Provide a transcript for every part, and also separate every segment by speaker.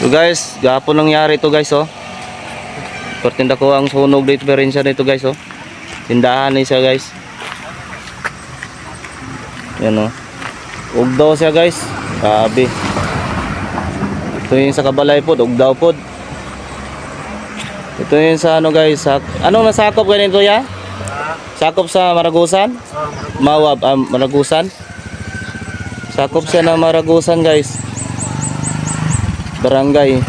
Speaker 1: So guys, gapon nangyari ito guys oh. Pertinda ko ang sunog dito diferensya nito guys oh. Tindahan ni siya guys. Yan oh. Ugdaw siya guys. Grabe. Ito yung sa Kabalay pod, ugdaw pod. Ito yung sa ano guys, anong nasakop ganito ya? Sakop sa Maragusan? Mawab, Maragusan. Sakop siya ng Maragusan guys. Barangay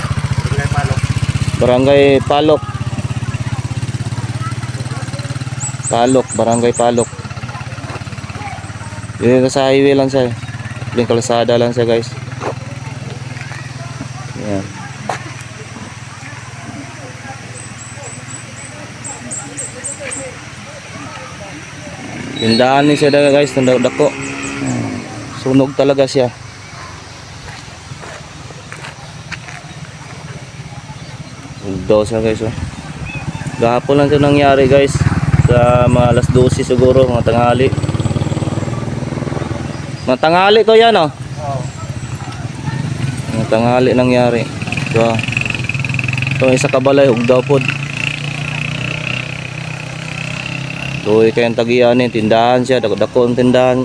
Speaker 1: Palok. Barangay Palok. Dito sa highway lang siya. Yung kalsada lang siya guys. Yan. Tindahan ni siya guys, dako. Sunog talaga siya. Ugdaw siya guys oh. Gahapon lang ito nangyari guys. Sa mga alas 12 siguro, mga tanghali. Mga tanghali to yan oh. Mga tanghali nangyari. So, ito isa Kabalay, ugdaw pod. Tuloy kayong tagiyanin, tindahan siya, dako ang tindahan.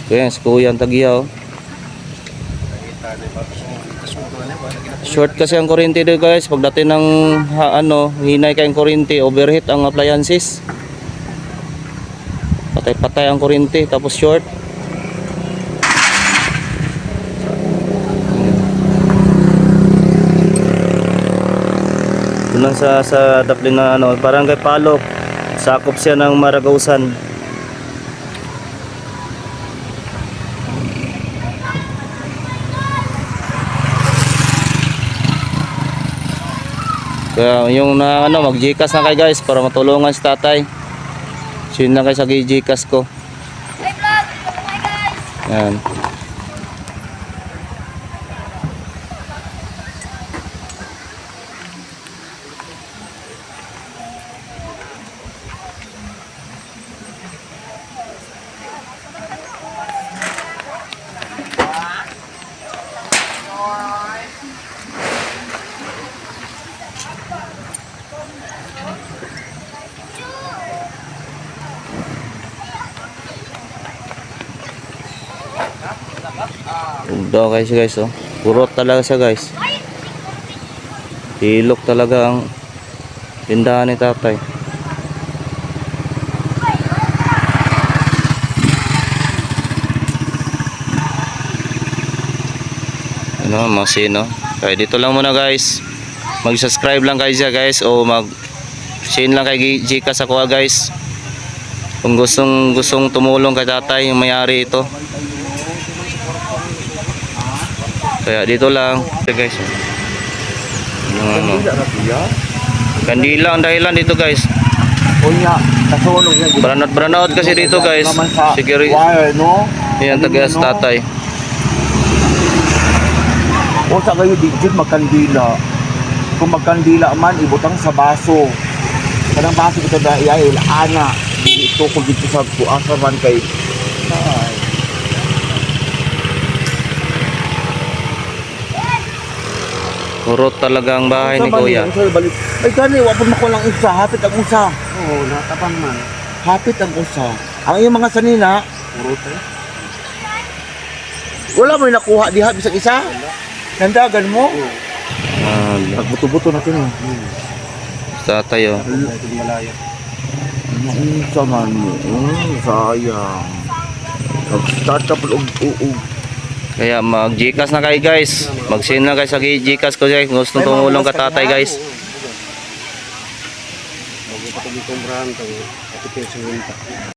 Speaker 1: Kaya si kuya ang tagiya oh. Short kasi ang kuryente dito guys. Pagdating ng hinay kayong kuryente, overheat ang appliances. Patay ang kuryente tapos short. Doon sa daplin na Barangay Palok. Sakop siya ng Maragusan. Kaya yung mag-Gcash na kayo guys para matulungan si tatay. So yun lang kayo sa Gcash ko. Yan. Ugdaw guys oh. Purot talaga siya guys. Hilok talaga ang tindahan ni tatay. Masino. Kaya dito lang muna guys. Mag-subscribe lang kayo siya guys o mag-share lang kay Gcash ako guys. Kung gustong tumulong kay tatay yung may-ari ito. Kaya dito lang guys. Kandila ang dahilan dito guys. Branout kasi dito guys. Siguro yan tagas tatay.
Speaker 2: O sa kayo digit magkandila. Kung magkandila man ibutang sa baso. Kanang baso ito da iyay ana. Ito ko dito sa kuasa man kay
Speaker 1: Urot talaga ang bahay ni kuya.
Speaker 2: Ay gani, wapon mo lang isa, hapit ang usa.
Speaker 3: Oo, natapan man.
Speaker 2: Hapit ang usa. Ang iyong mga sanina,
Speaker 3: Urot eh.
Speaker 2: wala mo yung nakuha diha bisag isa. Nandagan mo.
Speaker 3: Nagbuto-buto natin eh.
Speaker 1: Tatay oh.
Speaker 3: Ito malaya.
Speaker 2: Naunsa man mo. Sayang. Nag-start up og
Speaker 1: Kaya mag-Gcash na kayo guys. Mag-send na kayo sa Gcash ko guys. Gusto tumulong ka tatay guys.
Speaker 3: Magpapatulong kumbrahan. Ito kayo sa